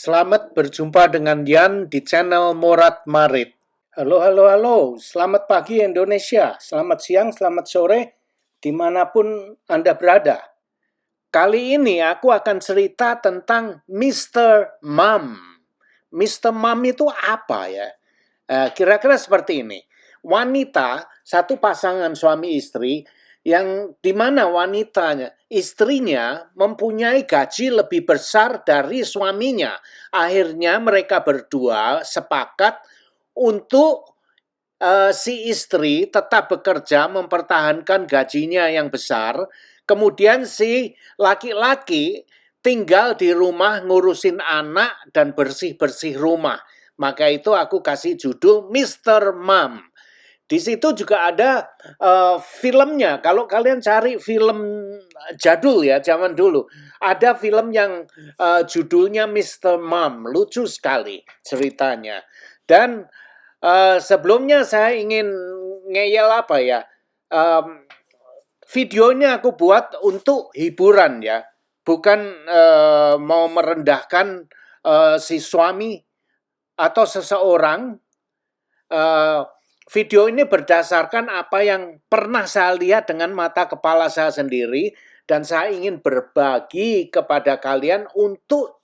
Selamat berjumpa dengan Yan di channel Morat Marit. Halo, selamat pagi Indonesia, selamat siang, selamat sore, dimanapun Anda berada. Kali ini aku akan cerita tentang Mr. Mom. Mr. Mom itu apa ya? Kira-kira seperti ini. Wanita, satu pasangan suami istri, yang dimana wanitanya, istrinya mempunyai gaji lebih besar dari suaminya. Akhirnya mereka berdua sepakat untuk si istri tetap bekerja mempertahankan gajinya yang besar. Kemudian si laki-laki tinggal di rumah ngurusin anak dan bersih-bersih rumah. Maka itu aku kasih judul Mr. Mom. Di situ juga ada filmnya. Kalau kalian cari film jadul ya, zaman dulu. Ada film yang judulnya Mr. Mom. Lucu sekali ceritanya. Dan sebelumnya saya ingin ngeyel apa ya. Videonya aku buat untuk hiburan ya. Bukan mau merendahkan si suami atau seseorang. Video ini berdasarkan apa yang pernah saya lihat dengan mata kepala saya sendiri dan saya ingin berbagi kepada kalian untuk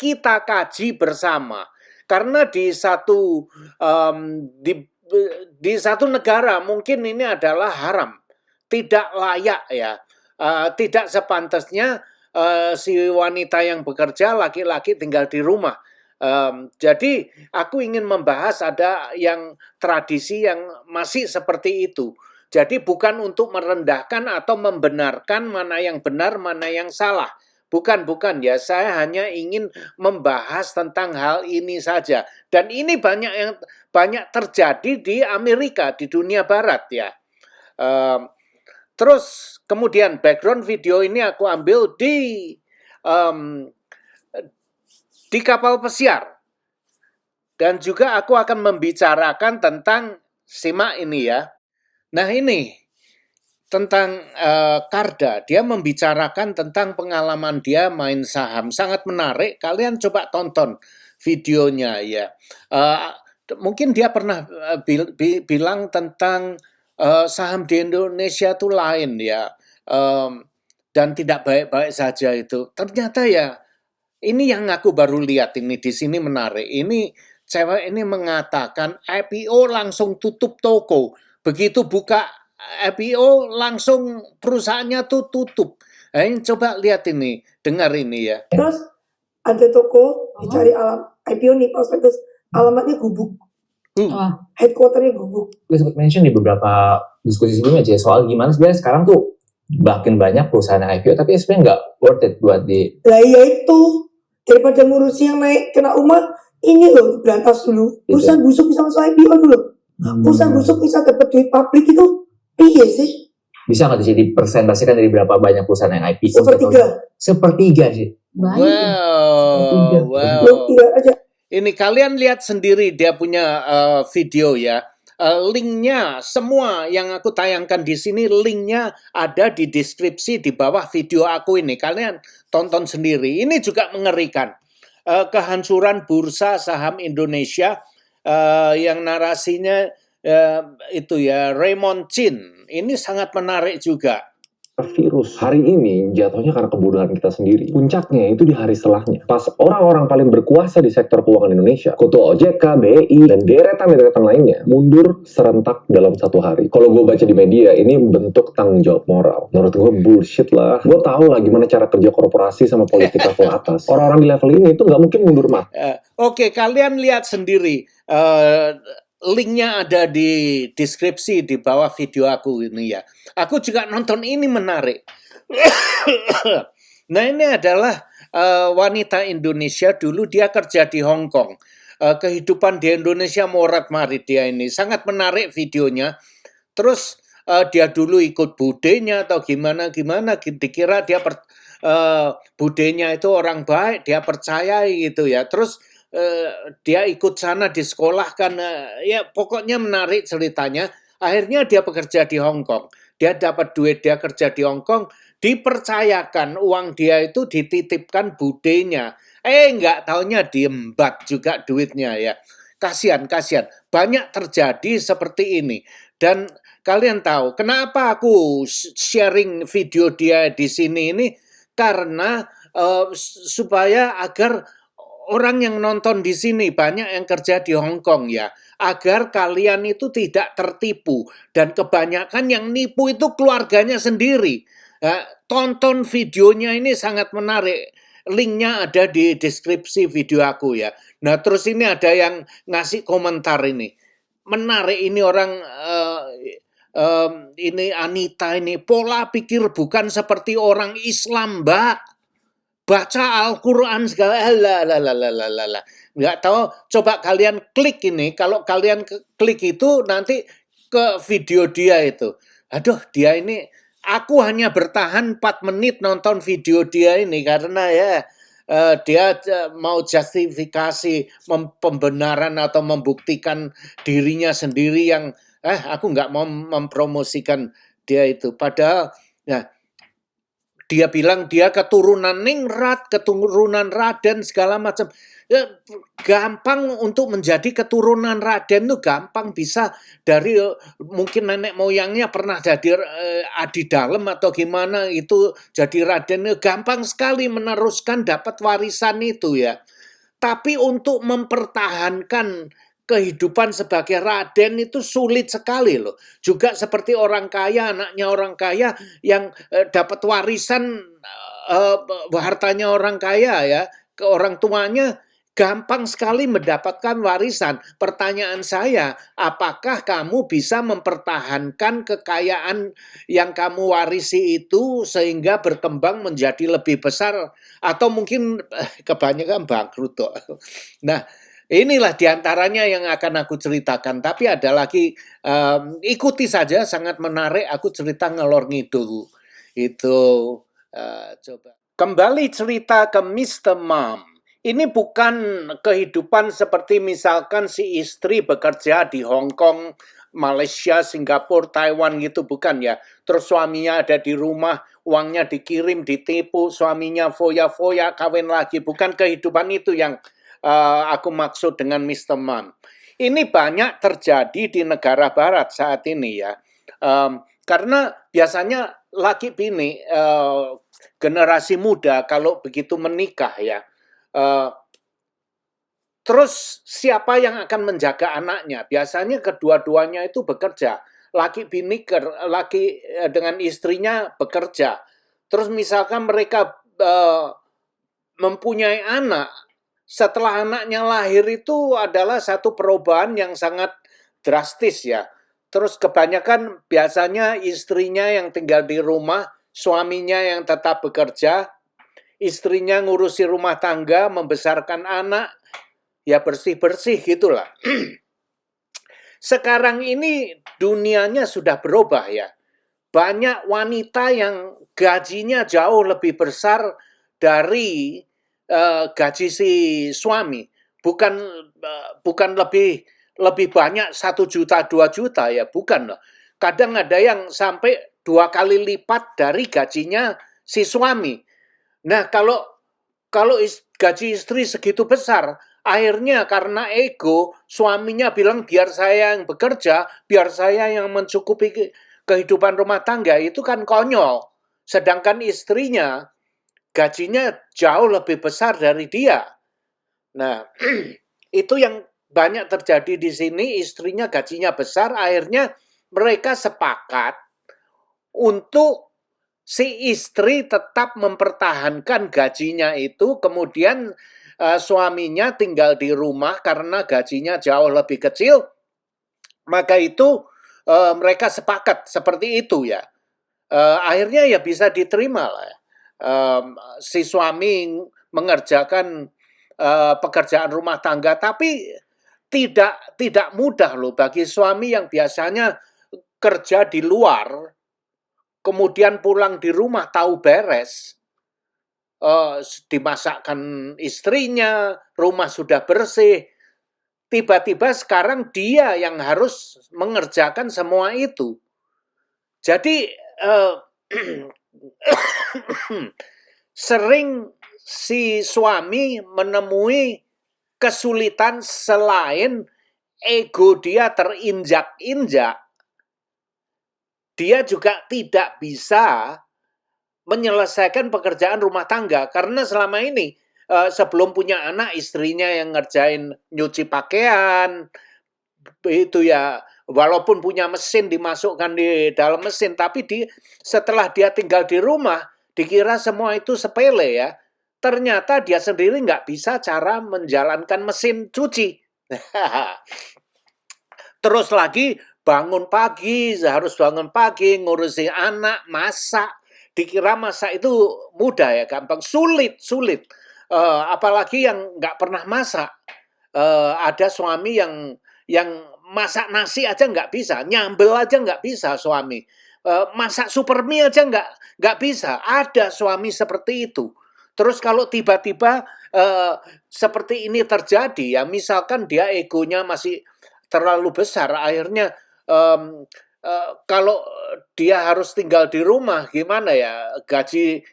kita kaji bersama. Karena di satu negara mungkin ini adalah haram, tidak layak ya, tidak sepantasnya si wanita yang bekerja, laki-laki tinggal di rumah. Jadi aku ingin membahas ada yang tradisi yang masih seperti itu. Jadi bukan untuk merendahkan atau membenarkan mana yang benar, mana yang salah. Bukan ya, saya hanya ingin membahas tentang hal ini saja. Dan ini banyak terjadi di Amerika, di dunia barat ya. Terus kemudian background video ini aku ambil di kapal pesiar. Dan juga aku akan membicarakan tentang, simak ini ya. Nah ini, tentang Karda. Dia membicarakan tentang pengalaman dia main saham. Sangat menarik, kalian coba tonton videonya ya. Mungkin dia pernah bilang tentang saham di Indonesia itu lain ya. Dan tidak baik-baik saja itu. Ternyata ya, ini yang aku baru lihat ini di sini menarik. Ini cewek ini mengatakan IPO langsung tutup toko. Begitu buka IPO langsung perusahaannya tuh tutup. Coba lihat ini, dengar ini ya. Terus ada toko dicari IPO nih prospektus, alamatnya Gubuk. Headquarternya Gubuk. Gue sempat mention di beberapa diskusi sebelumnya aja soal gimana sebenarnya sekarang tuh makin banyak perusahaan yang IPO tapi sebenarnya nggak worth it buat di. Lah iya itu. Daripada ngurusi yang naik kena umat, ini loh berantas dulu. Perusahaan busuk bisa masuk IPO dulu. Perusahaan busuk bisa dapat duit publik itu, iya sih. Bisa nggak sih dipresentasikan dari berapa banyak perusahaan yang IPO? Sepertiga sih. Wow. Aja. Ini kalian lihat sendiri dia punya video ya. Linknya semua yang aku tayangkan di sini, linknya ada di deskripsi di bawah video aku ini. Kalian tonton sendiri. Ini juga mengerikan. Kehancuran bursa saham Indonesia yang narasinya itu ya Raymond Chin. Ini sangat menarik juga. Virus hari ini jatuhnya karena kebodohan kita sendiri. Puncaknya itu di hari setelahnya. Pas orang-orang paling berkuasa di sektor keuangan Indonesia, Ketua OJK, BI, dan deretan lainnya mundur serentak dalam satu hari. Kalau gue baca di media, ini bentuk tanggung jawab moral. Menurut gue bullshit lah. Gue tahu lah gimana cara kerja korporasi sama politik level atas. Orang-orang di level ini itu nggak mungkin mundur mah. Oke, kalian lihat sendiri. Linknya ada di deskripsi di bawah video aku ini ya. Aku juga nonton ini menarik. Nah ini adalah wanita Indonesia dulu dia kerja di Hong Kong. Kehidupan di Indonesia morat marit dia ini. Sangat menarik videonya. Terus dia dulu ikut budenya atau gimana. Dikira dia budenya itu orang baik. Dia percayai gitu ya. Terus dia ikut sana di sekolah kan ya pokoknya menarik ceritanya. Akhirnya dia bekerja di Hong Kong. Dia dapat duit, dia kerja di Hong Kong, dipercayakan uang dia itu dititipkan budenya. Nggak taunya diembat juga duitnya ya. Kasihan. Banyak terjadi seperti ini. Dan kalian tahu kenapa aku sharing video dia di sini ini? Karena supaya agar orang yang nonton di sini, banyak yang kerja di Hong Kong ya, agar kalian itu tidak tertipu. Dan kebanyakan yang nipu itu keluarganya sendiri. Tonton videonya, ini sangat menarik. Linknya ada di deskripsi video aku ya. Nah terus ini ada yang ngasih komentar ini. Menarik ini orang, ini Anita ini, pola pikir bukan seperti orang Islam, Mbak. Baca Al-Quran segala, nggak tahu, coba kalian klik ini, kalau kalian klik itu nanti ke video dia itu. Aduh, dia ini, aku hanya bertahan 4 menit nonton video dia ini karena ya dia mau justifikasi pembenaran atau membuktikan dirinya sendiri yang aku nggak mau mempromosikan dia itu. Padahal ya, dia bilang dia keturunan Ningrat, keturunan Raden segala macam. Ya, gampang untuk menjadi keturunan Raden itu gampang, bisa dari mungkin nenek moyangnya pernah jadi adi dalem atau gimana itu jadi Raden, gampang sekali meneruskan dapat warisan itu ya. Tapi untuk mempertahankan kehidupan sebagai Raden itu sulit sekali loh. Juga seperti orang kaya, anaknya orang kaya yang dapat warisan hartanya orang kaya ya, ke orang tuanya gampang sekali mendapatkan warisan. Pertanyaan saya, apakah kamu bisa mempertahankan kekayaan yang kamu warisi itu sehingga berkembang menjadi lebih besar, atau mungkin kebanyakan bangkrut tuh. Nah, inilah diantaranya yang akan aku ceritakan. Tapi ada lagi, ikuti saja, sangat menarik. Aku cerita ngelor ngidul. Itu coba. Kembali cerita ke Mr. Mom. Ini bukan kehidupan seperti misalkan si istri bekerja di Hong Kong, Malaysia, Singapura, Taiwan gitu, bukan ya. Terus suaminya ada di rumah, uangnya dikirim, ditipu, suaminya foya-foya, kawin lagi. Bukan kehidupan itu yang aku maksud dengan Mr. Mom. Ini banyak terjadi di negara barat saat ini ya. Karena biasanya laki bini, generasi muda kalau begitu menikah ya, terus siapa yang akan menjaga anaknya? Biasanya kedua-duanya itu bekerja. Laki bini, laki dengan istrinya bekerja. Terus misalkan mereka mempunyai anak, setelah anaknya lahir itu adalah satu perubahan yang sangat drastis ya. Terus kebanyakan biasanya istrinya yang tinggal di rumah, suaminya yang tetap bekerja, istrinya ngurusi rumah tangga, membesarkan anak, ya bersih-bersih gitulah. Sekarang ini dunianya sudah berubah ya. Banyak wanita yang gajinya jauh lebih besar dari gaji si suami. Bukan lebih banyak 1 juta, 2 juta ya, bukan loh. Kadang ada yang sampai 2 kali lipat dari gajinya si suami. Nah, kalau gaji istri segitu besar, akhirnya karena ego, suaminya bilang biar saya yang bekerja, biar saya yang mencukupi kehidupan rumah tangga, itu kan konyol. Sedangkan istrinya gajinya jauh lebih besar dari dia. Nah, itu yang banyak terjadi di sini, istrinya gajinya besar, akhirnya mereka sepakat untuk si istri tetap mempertahankan gajinya itu, kemudian suaminya tinggal di rumah karena gajinya jauh lebih kecil, maka itu mereka sepakat seperti itu ya. Akhirnya ya bisa diterima lah. Si suami mengerjakan pekerjaan rumah tangga, tapi tidak mudah loh bagi suami yang biasanya kerja di luar, kemudian pulang di rumah tahu beres, dimasakkan istrinya, rumah sudah bersih, tiba-tiba sekarang dia yang harus mengerjakan semua itu. Jadi sering si suami menemui kesulitan selain ego dia terinjak-injak, dia juga tidak bisa menyelesaikan pekerjaan rumah tangga karena selama ini sebelum punya anak istrinya yang ngerjain nyuci pakaian itu ya, walaupun punya mesin dimasukkan di dalam mesin, tapi setelah dia tinggal di rumah dikira semua itu sepele ya. Ternyata dia sendiri nggak bisa cara menjalankan mesin cuci. Terus lagi harus bangun pagi, ngurusi anak, masak. Dikira masak itu mudah ya, gampang. Sulit. Apalagi yang nggak pernah masak. Ada suami yang masak nasi aja nggak bisa, nyambel aja nggak bisa suami. Masak super mie aja nggak bisa. Ada suami seperti itu. Terus kalau tiba-tiba seperti ini terjadi, ya misalkan dia egonya masih terlalu besar, akhirnya kalau dia harus tinggal di rumah, gimana ya, gaji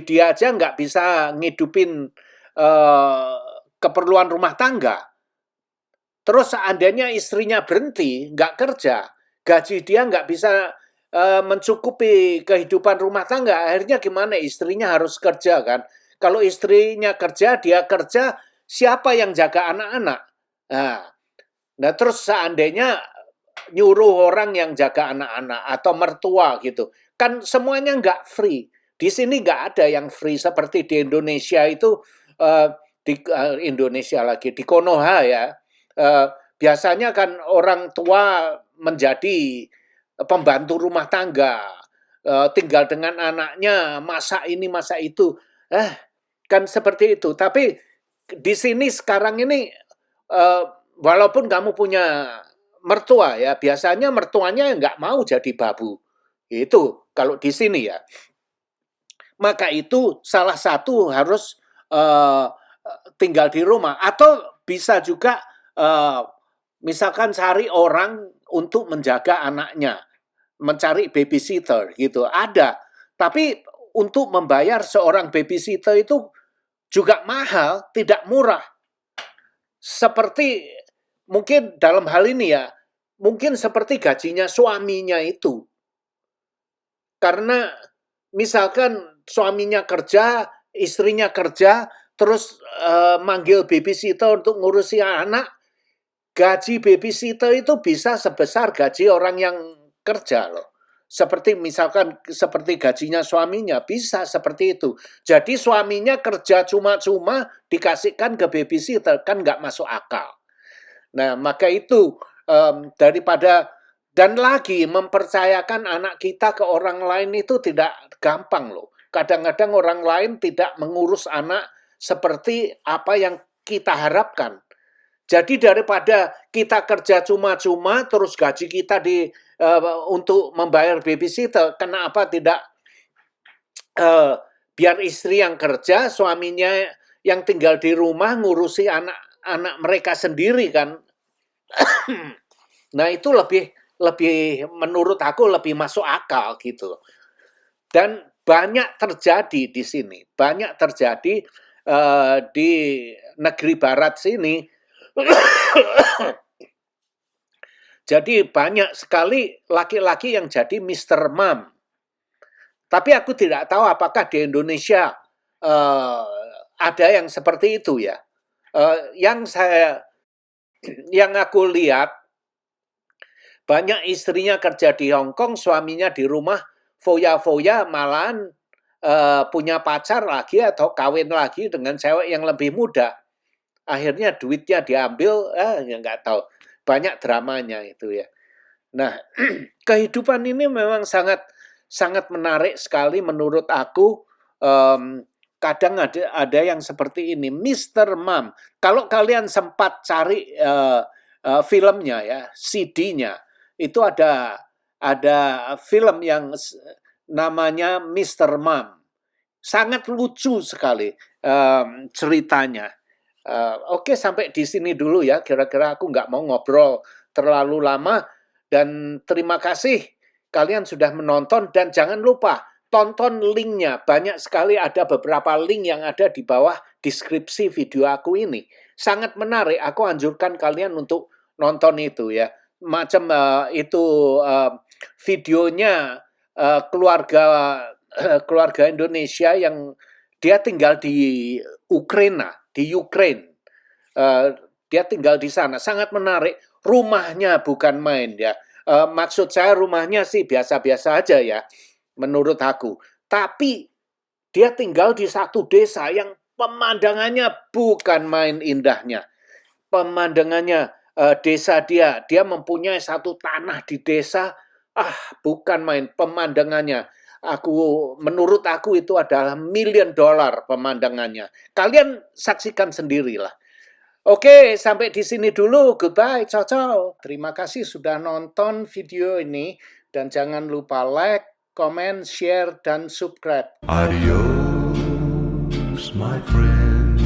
dia aja nggak bisa ngidupin keperluan rumah tangga. Terus seandainya istrinya berhenti, nggak kerja, gaji dia nggak bisa mencukupi kehidupan rumah tangga, akhirnya gimana, istrinya harus kerja kan. Kalau istrinya kerja, dia kerja, siapa yang jaga anak-anak? Nah, terus seandainya nyuruh orang yang jaga anak-anak atau mertua gitu, kan semuanya nggak free. Di sini nggak ada yang free seperti di Indonesia itu, di Konoha ya. Biasanya kan orang tua menjadi pembantu rumah tangga, tinggal dengan anaknya, masak ini, masak itu. Kan seperti itu. Tapi di sini sekarang ini, walaupun kamu punya mertua ya, biasanya mertuanya nggak mau jadi babu. Itu kalau di sini ya. Maka itu salah satu harus tinggal di rumah. Atau bisa juga misalkan cari orang untuk menjaga anaknya, mencari babysitter gitu, ada. Tapi untuk membayar seorang babysitter itu juga mahal, tidak murah. Seperti mungkin dalam hal ini ya, mungkin seperti gajinya suaminya itu. Karena misalkan suaminya kerja, istrinya kerja, terus manggil babysitter untuk ngurusi anak, gaji babysitter itu bisa sebesar gaji orang yang kerja loh. Seperti misalkan seperti gajinya suaminya, bisa seperti itu. Jadi suaminya kerja cuma-cuma dikasihkan ke babysitter, kan nggak masuk akal. Nah, maka itu daripada, dan lagi mempercayakan anak kita ke orang lain itu tidak gampang loh. Kadang-kadang orang lain tidak mengurus anak seperti apa yang kita harapkan. Jadi daripada kita kerja cuma-cuma terus gaji kita untuk membayar babysitter, kenapa tidak biar istri yang kerja, suaminya yang tinggal di rumah ngurusi anak-anak mereka sendiri kan? Nah, itu lebih menurut aku lebih masuk akal gitu. Dan banyak terjadi di sini, banyak terjadi di negeri barat sini. Jadi banyak sekali laki-laki yang jadi Mr. Mom. Tapi aku tidak tahu apakah di Indonesia ada yang seperti itu ya. Yang aku lihat, banyak istrinya kerja di Hong Kong, suaminya di rumah foya-foya, malahan punya pacar lagi atau kawin lagi dengan cewek yang lebih muda. Akhirnya duitnya diambil, ya nggak tahu. Banyak dramanya itu ya. Nah, kehidupan ini memang sangat menarik sekali menurut aku. Kadang ada yang seperti ini, Mr. Mom. Kalau kalian sempat cari filmnya ya, CD-nya, itu ada film yang namanya Mr. Mom. Sangat lucu sekali ceritanya. Oke, sampai di sini dulu ya. Kira-kira aku nggak mau ngobrol terlalu lama. Dan terima kasih kalian sudah menonton. Dan jangan lupa tonton linknya. Banyak sekali, ada beberapa link yang ada di bawah deskripsi video aku ini. Sangat menarik, aku anjurkan kalian untuk nonton itu ya. Macam itu videonya keluarga Indonesia yang dia tinggal di Ukraina, di Ukraine. Dia tinggal di sana, sangat menarik. Rumahnya bukan main ya. Maksud saya rumahnya sih biasa-biasa aja ya, menurut aku. Tapi dia tinggal di satu desa yang pemandangannya bukan main indahnya. Pemandangannya desa dia mempunyai satu tanah di desa, bukan main pemandangannya. Menurut aku itu adalah $1 million pemandangannya. Kalian saksikan sendirilah. Oke, sampai di sini dulu. Goodbye, ciao. Terima kasih sudah nonton video ini. Dan jangan lupa like, comment, share, dan subscribe. Adios, my friend.